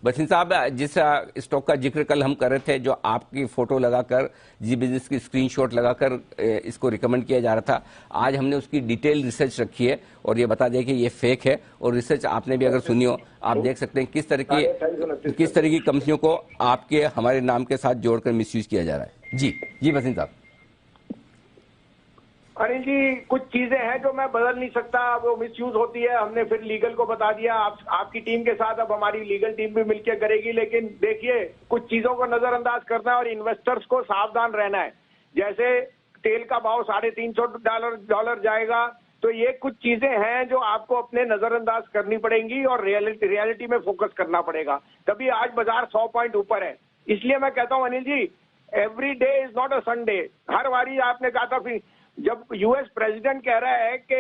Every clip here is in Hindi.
बसिन साहब, जिस स्टॉक का जिक्र कल हम कर रहे थे, जो आपकी फोटो लगाकर जी बिजनेस की स्क्रीनशॉट लगाकर इसको रिकमेंड किया जा रहा था, आज हमने उसकी डिटेल रिसर्च रखी है और ये बता दें कि ये फेक है। और रिसर्च आपने भी अगर सुनी हो, आप देख सकते हैं किस तरह की कंपनियों को आपके हमारे नाम के साथ जोड़कर मिसयूज किया जा रहा है। जी बसिन साहब। अनिल जी, कुछ चीजें हैं जो मैं बदल नहीं सकता, वो मिसयूज होती है। हमने फिर लीगल को बता दिया, आपकी टीम के साथ अब हमारी लीगल टीम भी मिलकर करेगी। लेकिन देखिए, कुछ चीजों को नजरअंदाज करना है और इन्वेस्टर्स को सावधान रहना है। जैसे तेल का भाव $350 जाएगा, तो ये कुछ चीजें हैं जो आपको अपने नजरअंदाज करनी पड़ेंगी और रियलिटी में फोकस करना पड़ेगा। तभी आज बाजार 100 पॉइंट ऊपर है। इसलिए मैं कहता हूं Anil ji, every day is not a Sunday. हर बारी आपने कहा था, फिर जब यूएस प्रेसिडेंट कह रहा है कि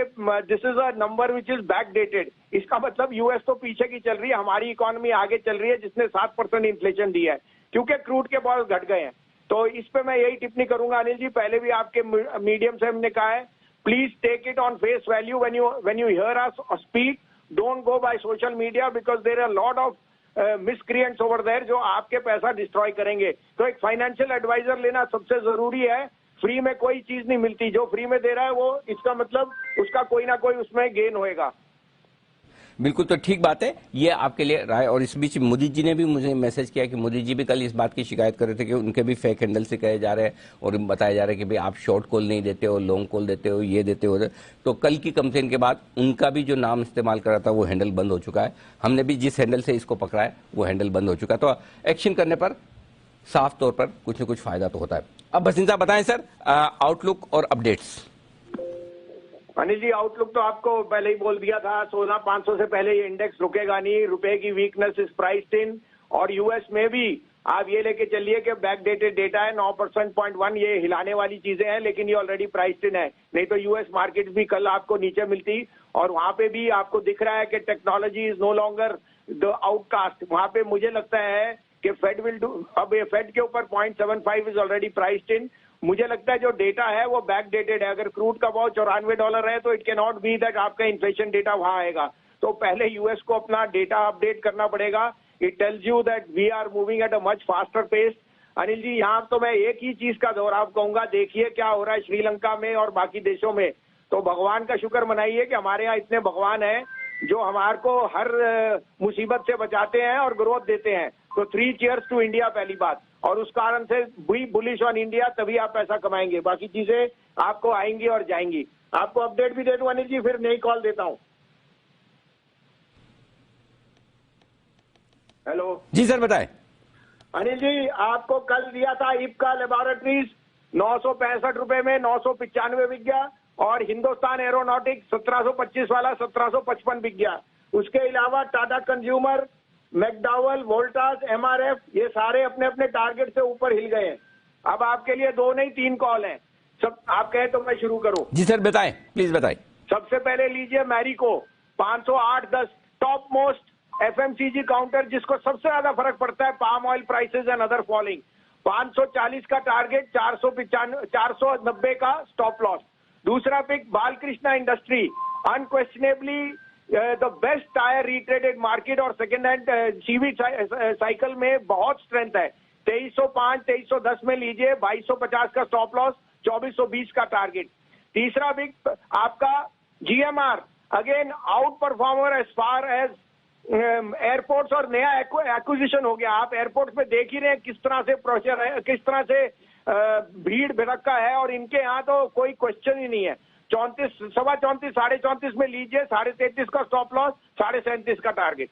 this is a number which is back dated, इसका मतलब यूएस तो पीछे की चल रही है, हमारी इकोनॉमी आगे चल रही है, जिसने 7% इन्फ्लेशन दी है, क्योंकि क्रूड के भाव घट गए हैं। तो इस पे मैं यही टिप्पणी करूंगा अनिल जी। पहले भी आपके मीडियम से हमने कहा है, please take it on face value when you hear us speak. Don't go by social media because there are lot of miscreants over there जो आपके पैसा डिस्ट्रॉय करेंगे। तो एक फाइनेंशियल एडवाइजर लेना सबसे जरूरी है। फ्री में कोई चीज नहीं मिलती, जो फ्री में दे रहा है वो, इसका मतलब उसका कोई ना कोई उसमें गेन होएगा। बिल्कुल, तो ठीक बात है, ये आपके लिए राय। और इस बीच मोदी जी ने भी मुझे मैसेज किया कि मोदी जी भी कल इस बात की शिकायत कर रहे थे कि उनके भी फेक हैंडल से कहे जा रहे हैं और बताया जा रहा है कि भाई आप शॉर्ट कॉल नहीं देते हो, लॉन्ग कॉल देते हो, ये देते हो। तो कल की कंप्लेन के बाद उनका भी जो नाम इस्तेमाल कर रहा था वो हैंडल बंद हो चुका है। हमने भी जिस हैंडल से इसको पकड़ा है वो हैंडल बंद हो चुका है। तो एक्शन करने पर साफ तौर पर कुछ न कुछ फायदा तो होता है। अब बसिन साहब बताएं सर, आउटलुक और अपडेट्स। अनिल जी, आउटलुक तो आपको पहले ही बोल दिया था, 16,500 से पहले ये इंडेक्स रुकेगा नहीं। रुपए की वीकनेस इज प्राइस्ड इन। और यूएस में भी आप ये लेके चलिए कि बैक डेटेड डेटा है 9%.1, ये हिलाने वाली चीजें हैं, लेकिन ये ऑलरेडी प्राइस्ड इन है। नहीं तो यूएस मार्केट भी कल आपको नीचे मिलती। और वहां पे भी आपको दिख रहा है कि technology is no longer the outcast. वहां पे मुझे लगता है कि फेड विल डू, अब ये फेड के ऊपर 0.75 इज ऑलरेडी प्राइस्ड इन। मुझे लगता है जो डेटा है वो बैक डेटेड है। अगर क्रूड का भाव $94 है तो it can not be that आपका इन्फ्लेशन डेटा वहां आएगा। तो पहले यूएस को अपना डेटा अपडेट करना पड़ेगा। It tells you that we are moving at a much faster pace. Anil ji, यहाँ तो मैं एक ही चीज का दोहराव कहूंगा, देखिए क्या हो रहा है श्रीलंका में और बाकी देशों में। तो भगवान का शुक्र मनाइए कि हमारे यहाँ इतने भगवान हैं जो हमारे को हर मुसीबत से बचाते हैं और ग्रोथ देते हैं। तो 3 चीयर्स टू इंडिया पहली बात। और उस कारण से भी बुलिश ऑन इंडिया, तभी आप पैसा कमाएंगे। बाकी चीजें आपको आएंगी और जाएंगी। आपको अपडेट भी दे दूं अनिल जी, फिर नई कॉल देता हूं। हेलो जी सर, बताएं। अनिल जी, आपको कल दिया था इप्का लेबोरेटरीज 965 रुपए में 995 बिक गया। और हिंदुस्तान एरोनॉटिक्स 1725 वाला 1755 बिक गया। उसके अलावा Tata consumer, McDowell, Voltas, MRF, ये सारे अपने अपने टारगेट से ऊपर हिल गए हैं। अब आपके लिए 2 नहीं 3 कॉल हैं। सब आप कहें तो मैं शुरू करूं? जी सर, बताएं, प्लीज बताएं। सबसे पहले लीजिए Marico 508.10, top most FMCG counter, जिसको सबसे ज्यादा फर्क पड़ता है palm oil prices and other falling. 540 का टारगेट, 490 का स्टॉप लॉस। दूसरा pick Balkrishna industry, unquestionably the best tyre retreaded market और सेकेंड हैंड सीवी साइकिल में बहुत स्ट्रेंथ है। 2305, 2310 में लीजिए, 2250 का स्टॉप लॉस, 2420 का टारगेट। तीसरा बिग आपका GMR, again outperformer as far as airports, और नया एक्विजिशन हो गया। आप एयरपोर्ट्स में देख ही रहे हैं किस तरह से प्रेशर है, किस तरह से भीड़ भड़का है, और इनके यहाँ तो कोई क्वेश्चन ही नहीं है। 34, 34.5, 34.5 में लीजिए, 33.5 का स्टॉप लॉस, 37.5 का टारगेट।